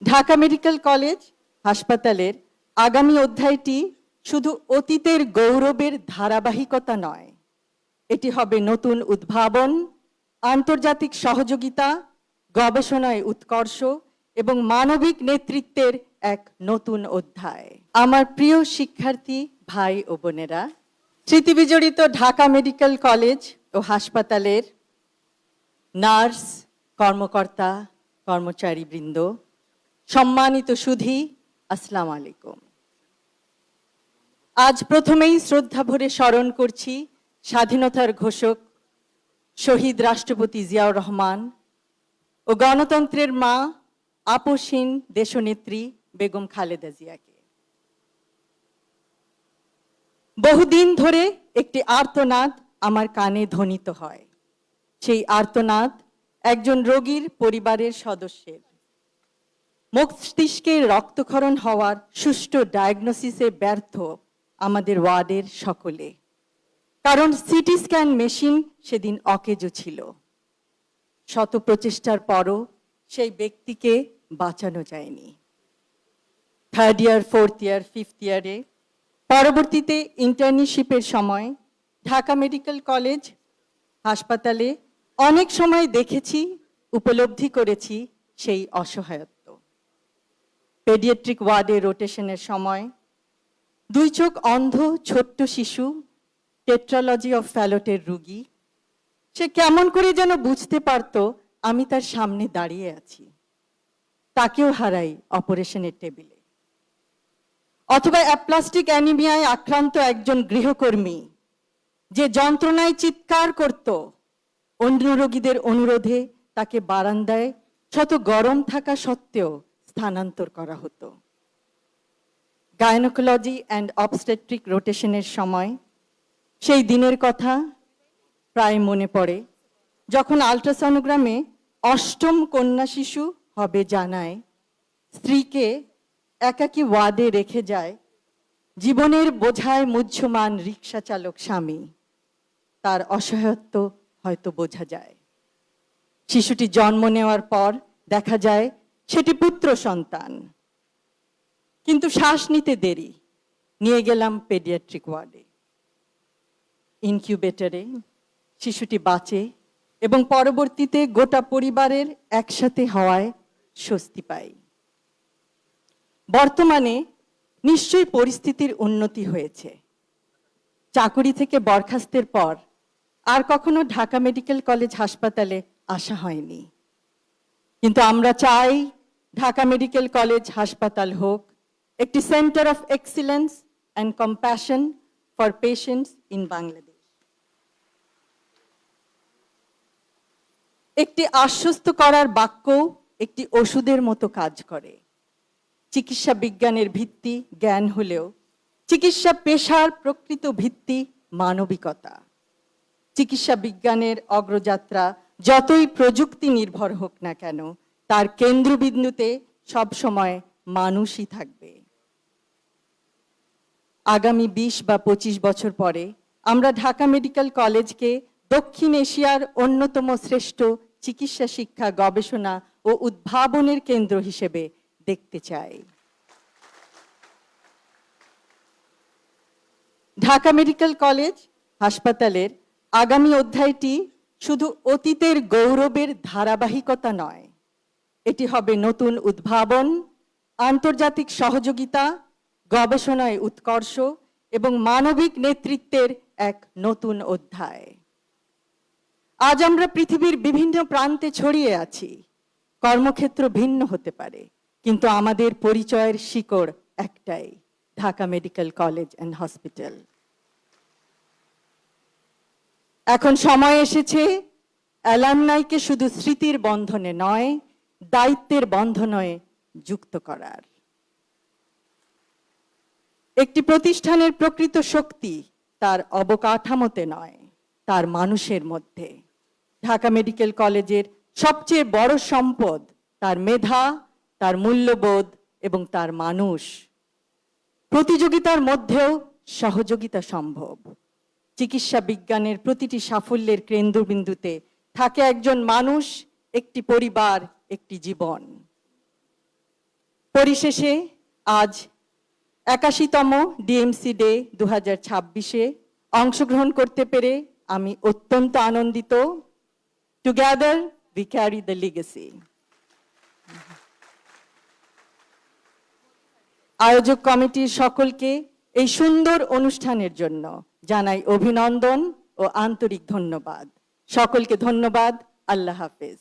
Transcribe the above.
Dhaka medical college হাসপাতালের আগামী অধ্যায়টি শুধু অতীতের গৌরবের ধারাবাহিকতা নয়, এটি হবে নতুন উদ্ভাবন, আন্তর্জাতিক সহযোগিতা, গবেষণায় উৎকর্ষ এবং মানবিক নেতৃত্বের এক নতুন অধ্যায়। আমার প্রিয় শিক্ষার্থী ভাই ও বোনেরা, স্মৃতিবিজড়িত ঢাকা মেডিকেল কলেজ ও হাসপাতালের নার্স, কর্মকর্তা, কর্মচারীবৃন্দ, সম্মানিত সুধী, আসসালামু আলাইকুম। আজ প্রথমেই শ্রদ্ধা ভরে স্মরণ করছি স্বাধীনতার ঘোষক শহীদ রাষ্ট্রপতি জিয়াউর রহমান ও গণতন্ত্রের মা আপসহীন দেশনেত্রী বেগম খালেদা জিয়াকে। বহুদিন ধরে একটি আর্তনাদ আমার কানে ধ্বনিত হয়। সেই আর্তনাদ একজন রোগীর পরিবারের সদস্যের। মস্তিষ্কে রক্তক্ষরণ হওয়ার সুষ্ঠু ডায়াগনোসিসে ব্যর্থ আমাদের ওয়ার্ডের সকলে, কারণ সিটি স্ক্যান মেশিন সেদিন অকেজো ছিল। শত প্রচেষ্টার পরও সেই ব্যক্তিকে বাঁচানো যায়নি। Third year, fourth year, fifth ইয়ারে, পরবর্তীতে ইন্টার্নশিপের সময় ঢাকা মেডিকেল কলেজ হাসপাতালে অনেক সময় দেখেছি, উপলব্ধি করেছি সেই অসহায়ত্ব। পেডিয়াট্রিক ওয়ার্ডে রোটেশনের সময় দুই চোখ অন্ধ ছোট্ট শিশু, টেট্রালজি অফ ফ্যালটের রোগী, সে কেমন করে যেন বুঝতে পারত আমি তার সামনে দাঁড়িয়ে আছি। তাকেও হারাই অপারেশনের টেবিলে। অথবা অ্যাপ্লাস্টিক অ্যানিমিয়ায় আক্রান্ত একজন গৃহকর্মী, যে যন্ত্রণায় চিৎকার করত, অন্য রোগীদের অনুরোধে তাকে বারান্দায় শত গরম থাকা সত্ত্বেও স্থানান্তর করা হতো। গাইনোকোলজি অ্যান্ড অবস্টেট্রিক রোটেশনের সময় সেই দিনের কথা প্রায় মনে পড়ে, যখন আল্ট্রাসনোগ্রামে অষ্টম কন্যা শিশু হবে জানায় স্ত্রীকে একাকী ওয়ার্ডে রেখে যায় জীবনের বোঝায় মুহ্যমান রিক্সা চালক স্বামী। তার অসহায়ত্ব হয়তো বোঝা যায়। শিশুটি জন্ম নেওয়ার পর দেখা যায় সেটি পুত্র সন্তান, কিন্তু শ্বাস নিতে দেরি। নিয়ে গেলাম পেডিয়াট্রিক ওয়ার্ডে। ইনকিউবেটরে শিশুটি বাঁচে এবং পরবর্তীতে গোটা পরিবারের একসাথে হওয়ায় স্বস্তি পাই। বর্তমানে নিশ্চয়ই পরিস্থিতির উন্নতি হয়েছে। চাকুরি থেকে বরখাস্তের পর আর কখনো ঢাকা মেডিকেল কলেজ হাসপাতালে আসা হয়নি, কিন্তু আমরা চাই ঢাকা মেডিকেল কলেজ হাসপাতাল হোক একটি centre of excellence and compassion for patients in Bangladesh. একটি আশ্বস্ত করার বাক্য একটি ওষুধের মতো কাজ করে। চিকিৎসা বিজ্ঞানের ভিত্তি জ্ঞান হলেও চিকিৎসা পেশার প্রকৃত ভিত্তি মানবিকতা। চিকিৎসা বিজ্ঞানের অগ্রযাত্রা যতই প্রযুক্তি নির্ভর হোক না কেন, তার কেন্দ্রবিন্দুতে সবসময় মানুষই থাকবে। আগামী 20 বা 25 বছর পরে আমরা ঢাকা মেডিকেল কলেজকে দক্ষিণ এশিয়ার অন্যতম শ্রেষ্ঠ চিকিৎসা শিক্ষা, গবেষণা ও উদ্ভাবনের কেন্দ্র হিসেবে দেখতে চাই। ঢাকা মেডিকেল কলেজ হাসপাতালের আগামী অধ্যায়টি শুধু অতীতের গৌরবের ধারাবাহিকতা নয়, এটি হবে নতুন উদ্ভাবন, আন্তর্জাতিক সহযোগিতা, গবেষণায় উৎকর্ষ এবং মানবিক নেতৃত্বের এক নতুন অধ্যায়। আজ আমরা পৃথিবীর বিভিন্ন প্রান্তে ছড়িয়ে আছি। কর্মক্ষেত্র ভিন্ন হতে পারে, কিন্তু আমাদের পরিচয়ের শিকড় একটাই, Dhaka medical college and hospital. এখন সময় এসেছে অ্যালামনাইকে শুধু স্মৃতির বন্ধনে নয়, দায়িত্বের বন্ধনে যুক্ত করার। একটি প্রতিষ্ঠানের প্রকৃত শক্তি তার অবকাঠামোতে নয়, তার মানুষের মধ্যে। ঢাকা মেডিকেল কলেজের সবচেয়ে বড় সম্পদ তার মেধা, তার মূল্যবোধ এবং তার মানুষ। প্রতিযোগিতার মধ্যেও সহযোগিতা সম্ভব। চিকিৎসা বিজ্ঞানের প্রতিটি সাফল্যের কেন্দ্রবিন্দুতে থাকে একজন মানুষ, একটি পরিবার, একটি জীবন। পরিশেষে আজ 81তম ডিএমসি ডে 2026-এ অংশগ্রহণ করতে পেরে আমি অত্যন্ত আনন্দিত। Together we carry the legacy. আয়োজক কমিটির সকলকে এই সুন্দর অনুষ্ঠানের জন্য জানাই অভিনন্দন ও আন্তরিক ধন্যবাদ। সকলকে ধন্যবাদ। আল্লাহ হাফেজ।